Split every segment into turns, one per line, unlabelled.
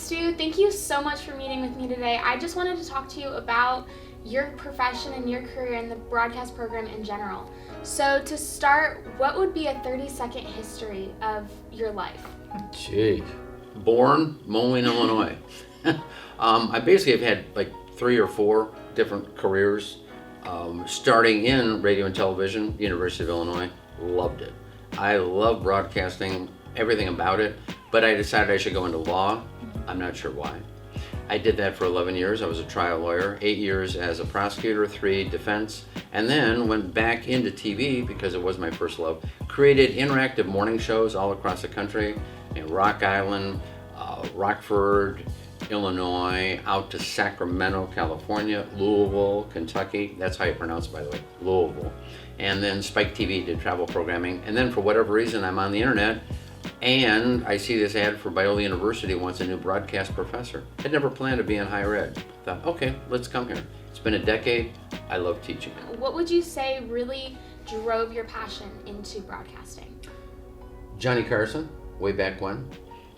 Stu, thank you so much for meeting with me today. I just wanted to talk to you about your profession and your career in the broadcast program in general. So to start, what would be a 30-second history of your life?
Gee, born Moline, Illinois. I basically have had like 3 or 4 different careers. Starting in radio and television, University of Illinois, loved it. I love broadcasting, everything about it, but I decided I should go into law. I'm not sure why. I did that for 11 years. I was a trial lawyer, 8 years as a prosecutor, 3 defense, and then went back into TV because it was my first love. Created interactive morning shows all across the country, in Rock Island, Rockford, Illinois, out to Sacramento, California, Louisville, Kentucky. That's how you pronounce it, by the way, Louisville. And then Spike TV did travel programming. And then for whatever reason, I'm on the internet and I see this ad for Biola University wants a new broadcast professor. I'd never planned to be in higher ed. Thought, okay, let's come here. It's been a decade. I love teaching.
What would you say really drove your passion into broadcasting?
Johnny Carson, way back when.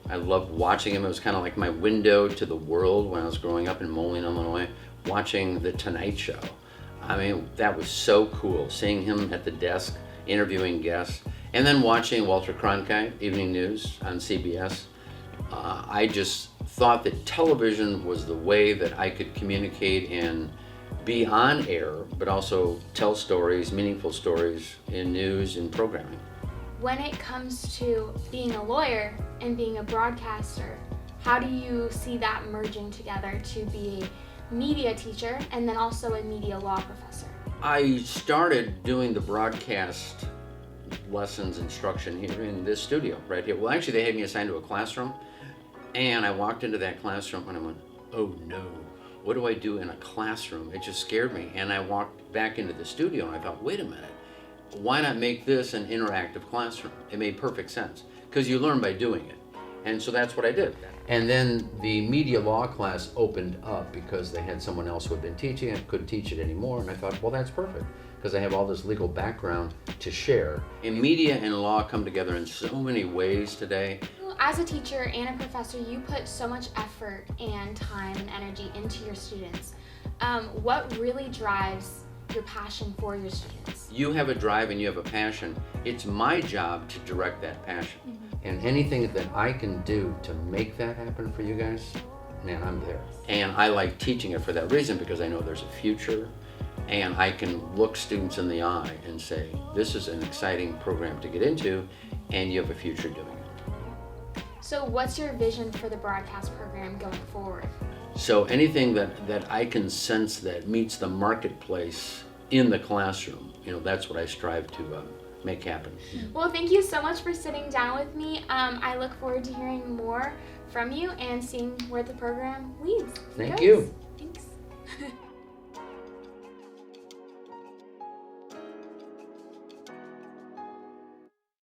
I loved watching him. It was kind of like my window to the world when I was growing up in Moline, Illinois, watching The Tonight Show. I mean, that was so cool, seeing him at the desk, interviewing guests, and then watching Walter Cronkite, Evening News on CBS. I just thought that television was the way that I could communicate and be on air, but also tell stories, meaningful stories in news and programming.
When it comes to being a lawyer and being a broadcaster, how do you see that merging together to be a media teacher and then also a media law professor?
I started doing the broadcast lessons instruction here in this studio right here. Well, actually they had me assigned to a classroom and I walked into that classroom and I went, oh no, what do I do in a classroom? It just scared me. And I walked back into the studio and I thought, wait a minute, why not make this an interactive classroom? It made perfect sense because you learn by doing it. And so that's what I did. And then the media law class opened up because they had someone else who had been teaching it, couldn't teach it anymore. And I thought, well, that's perfect because I have all this legal background to share. And media and law come together in so many ways today.
As a teacher and a professor, you put so much effort and time and energy into your students. What really drives your passion for your students?
You have a drive and you have a passion. It's my job to direct that passion. And anything that I can do to make that happen for you guys, man, I'm there. And I like teaching it for that reason because I know there's a future and I can look students in the eye and say, this is an exciting program to get into and you have a future doing it.
So what's your vision for the broadcast program going forward?
So anything that I can sense that meets the marketplace in the classroom, that's what I strive to make happen.
Well, thank you so much for sitting down with me. I look forward to hearing more from you and seeing where the program leads.
Thank you.
Thanks.